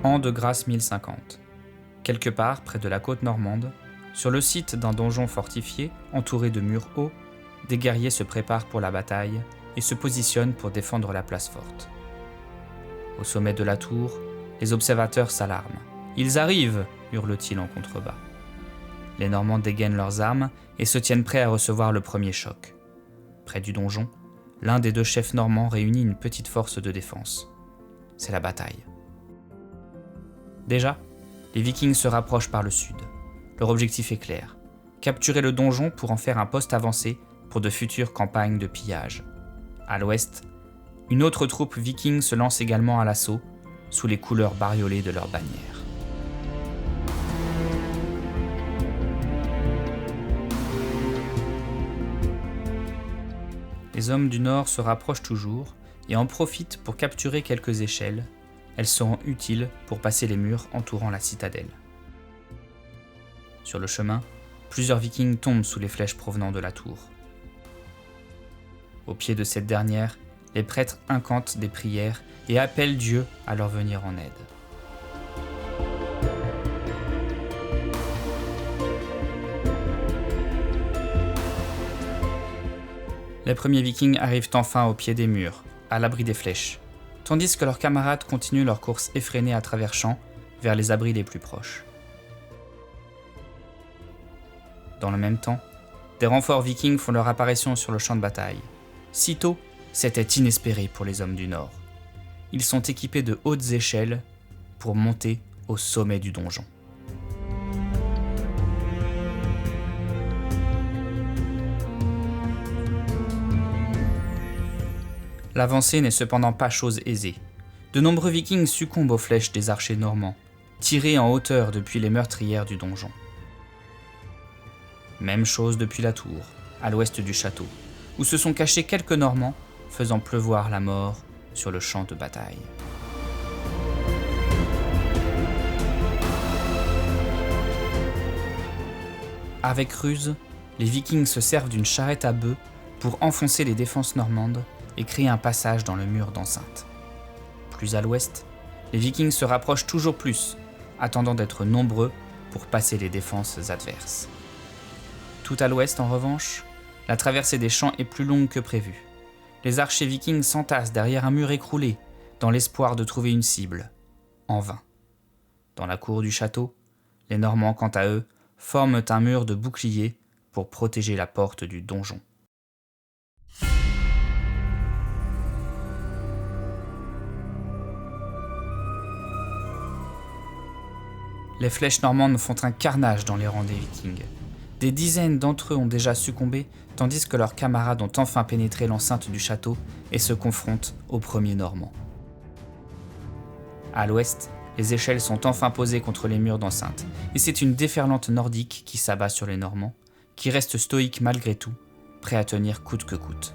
An de grâce 1050. Quelque part, près de la côte normande, sur le site d'un donjon fortifié, entouré de murs hauts, des guerriers se préparent pour la bataille et se positionnent pour défendre la place forte. Au sommet de la tour, les observateurs s'alarment. « Ils arrivent !» hurle-t-il en contrebas. Les Normands dégainent leurs armes et se tiennent prêts à recevoir le premier choc. Près du donjon, l'un des deux chefs normands réunit une petite force de défense. C'est la bataille. Déjà, les Vikings se rapprochent par le sud. Leur objectif est clair, capturer le donjon pour en faire un poste avancé pour de futures campagnes de pillage. À l'ouest, une autre troupe viking se lance également à l'assaut, sous les couleurs bariolées de leur bannière. Les hommes du Nord se rapprochent toujours et en profitent pour capturer quelques échelles. Elles seront utiles pour passer les murs entourant la citadelle. Sur le chemin, plusieurs Vikings tombent sous les flèches provenant de la tour. Au pied de cette dernière, les prêtres incantent des prières et appellent Dieu à leur venir en aide. Les premiers Vikings arrivent enfin au pied des murs, à l'abri des flèches, tandis que leurs camarades continuent leur course effrénée à travers champs vers les abris les plus proches. Dans le même temps, des renforts vikings font leur apparition sur le champ de bataille. Sitôt, c'était inespéré pour les hommes du Nord. Ils sont équipés de hautes échelles pour monter au sommet du donjon. L'avancée n'est cependant pas chose aisée. De nombreux Vikings succombent aux flèches des archers normands, tirés en hauteur depuis les meurtrières du donjon. Même chose depuis la tour, à l'ouest du château, où se sont cachés quelques Normands, faisant pleuvoir la mort sur le champ de bataille. Avec ruse, les Vikings se servent d'une charrette à bœufs pour enfoncer les défenses normandes et créer un passage dans le mur d'enceinte. Plus à l'ouest, les Vikings se rapprochent toujours plus, attendant d'être nombreux pour passer les défenses adverses. Tout à l'ouest, en revanche, la traversée des champs est plus longue que prévu. Les archers vikings s'entassent derrière un mur écroulé, dans l'espoir de trouver une cible. En vain. Dans la cour du château, les Normands, quant à eux, forment un mur de boucliers pour protéger la porte du donjon. Les flèches normandes font un carnage dans les rangs des Vikings. Des dizaines d'entre eux ont déjà succombé, tandis que leurs camarades ont enfin pénétré l'enceinte du château et se confrontent aux premiers Normands. À l'ouest, les échelles sont enfin posées contre les murs d'enceinte, et c'est une déferlante nordique qui s'abat sur les Normands, qui restent stoïques malgré tout, prêts à tenir coûte que coûte.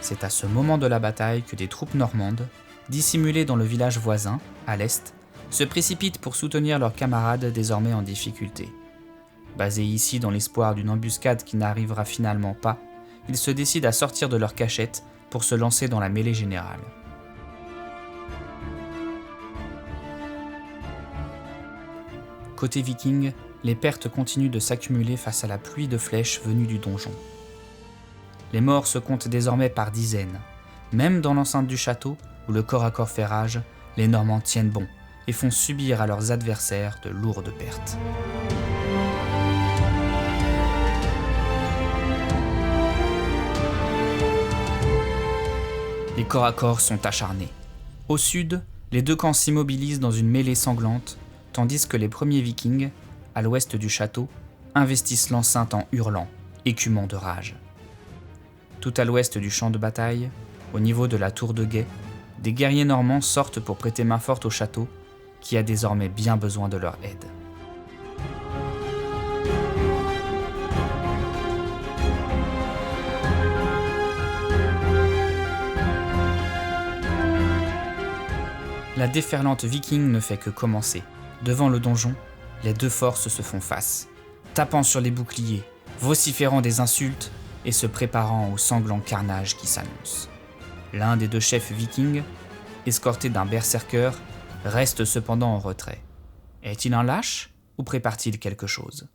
C'est à ce moment de la bataille que des troupes normandes, dissimulées dans le village voisin, à l'est, se précipitent pour soutenir leurs camarades désormais en difficulté. Basés ici dans l'espoir d'une embuscade qui n'arrivera finalement pas, ils se décident à sortir de leur cachette pour se lancer dans la mêlée générale. Côté viking, les pertes continuent de s'accumuler face à la pluie de flèches venues du donjon. Les morts se comptent désormais par dizaines. Même dans l'enceinte du château, où le corps à corps fait rage, les Normands tiennent bon et font subir à leurs adversaires de lourdes pertes. Les corps à corps sont acharnés. Au sud, les deux camps s'immobilisent dans une mêlée sanglante, tandis que les premiers Vikings, à l'ouest du château, investissent l'enceinte en hurlant, écumant de rage. Tout à l'ouest du champ de bataille, au niveau de la tour de guet, des guerriers normands sortent pour prêter main forte au château, qui a désormais bien besoin de leur aide. La déferlante viking ne fait que commencer. Devant le donjon, les deux forces se font face. tapant sur les boucliers, vociférant des insultes et se préparant au sanglant carnage qui s'annonce. L'un des 2 chefs vikings, escorté d'un berserker, reste cependant en retrait. Est-il un lâche ou prépare-t-il quelque chose ?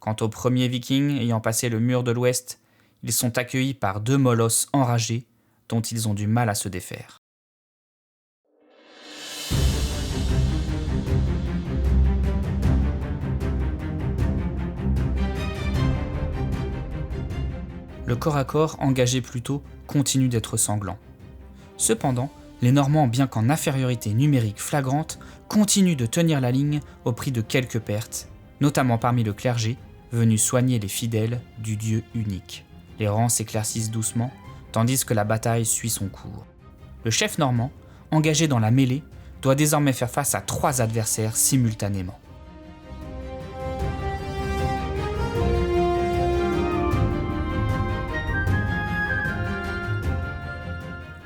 Quant aux premiers vikings ayant passé le mur de l'Ouest, ils sont accueillis par 2 molosses enragés dont ils ont du mal à se défaire. Le corps à corps engagé plus tôt continue d'être sanglant. Cependant, les Normands, bien qu'en infériorité numérique flagrante, continuent de tenir la ligne au prix de quelques pertes, notamment parmi le clergé, venu soigner les fidèles du Dieu unique. Les rangs s'éclaircissent doucement, tandis que la bataille suit son cours. Le chef normand, engagé dans la mêlée, doit désormais faire face à 3 adversaires simultanément.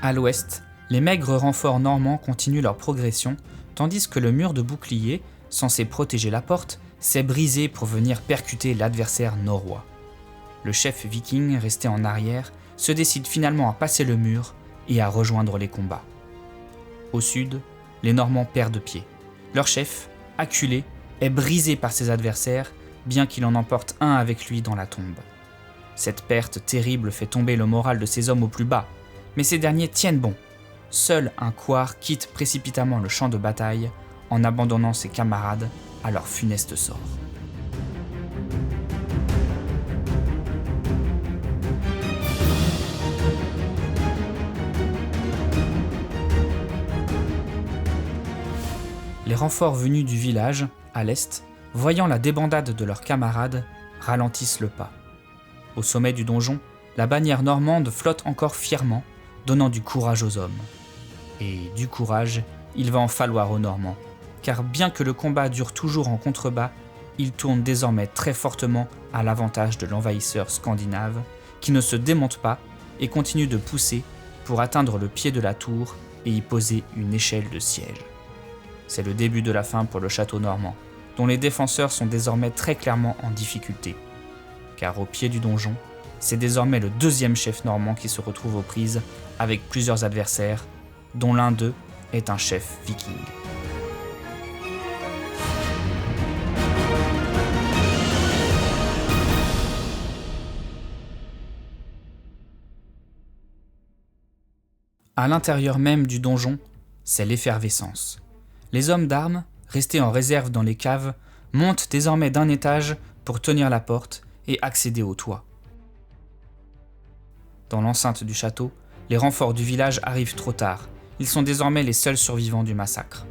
À l'ouest, les maigres renforts normands continuent leur progression, tandis que le mur de boucliers, censé protéger la porte, s'est brisé pour venir percuter l'adversaire norrois. Le chef viking, resté en arrière, se décide finalement à passer le mur et à rejoindre les combats. Au sud, les Normands perdent pied. Leur chef, acculé, est brisé par ses adversaires, bien qu'il en emporte un avec lui dans la tombe. Cette perte terrible fait tomber le moral de ses hommes au plus bas, mais ces derniers tiennent bon. Seul un couard quitte précipitamment le champ de bataille en abandonnant ses camarades à leur funeste sort. Les renforts venus du village, à l'est, voyant la débandade de leurs camarades, ralentissent le pas. Au sommet du donjon, la bannière normande flotte encore fièrement, donnant du courage aux hommes. Et du courage, il va en falloir aux Normands, car bien que le combat dure toujours en contrebas, il tourne désormais très fortement à l'avantage de l'envahisseur scandinave, qui ne se démonte pas et continue de pousser pour atteindre le pied de la tour et y poser une échelle de siège. C'est le début de la fin pour le château normand, dont les défenseurs sont désormais très clairement en difficulté. Car au pied du donjon, c'est désormais le 2e chef normand qui se retrouve aux prises avec plusieurs adversaires, dont l'un d'eux est un chef viking. À l'intérieur même du donjon, c'est l'effervescence. Les hommes d'armes, restés en réserve dans les caves, montent désormais d'un étage pour tenir la porte et accéder au toit. Dans l'enceinte du château, les renforts du village arrivent trop tard. Ils sont désormais les seuls survivants du massacre.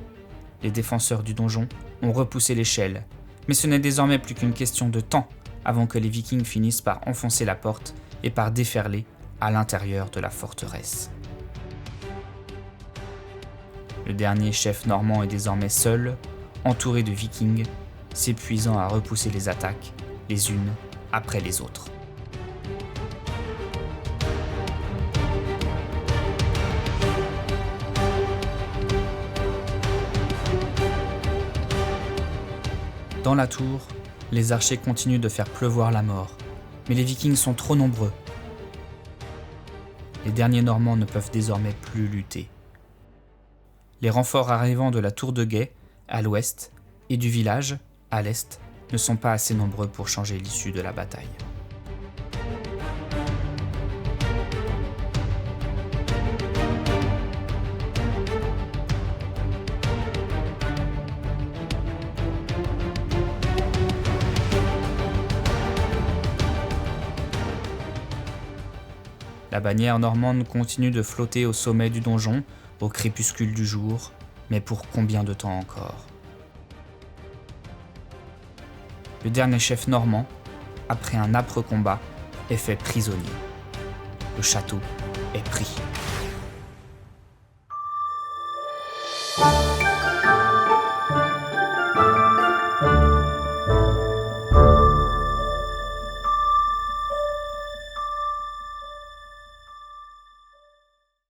Les défenseurs du donjon ont repoussé l'échelle, mais ce n'est désormais plus qu'une question de temps avant que les Vikings finissent par enfoncer la porte et par déferler à l'intérieur de la forteresse. Le dernier chef normand est désormais seul, entouré de Vikings, s'épuisant à repousser les attaques, les unes après les autres. Dans la tour, les archers continuent de faire pleuvoir la mort, mais les Vikings sont trop nombreux. Les derniers Normands ne peuvent désormais plus lutter. Les renforts arrivant de la tour de guet, à l'ouest, et du village, à l'est, ne sont pas assez nombreux pour changer l'issue de la bataille. La bannière normande continue de flotter au sommet du donjon, au crépuscule du jour, mais pour combien de temps encore ? Le dernier chef normand, après un âpre combat, est fait prisonnier. Le château est pris.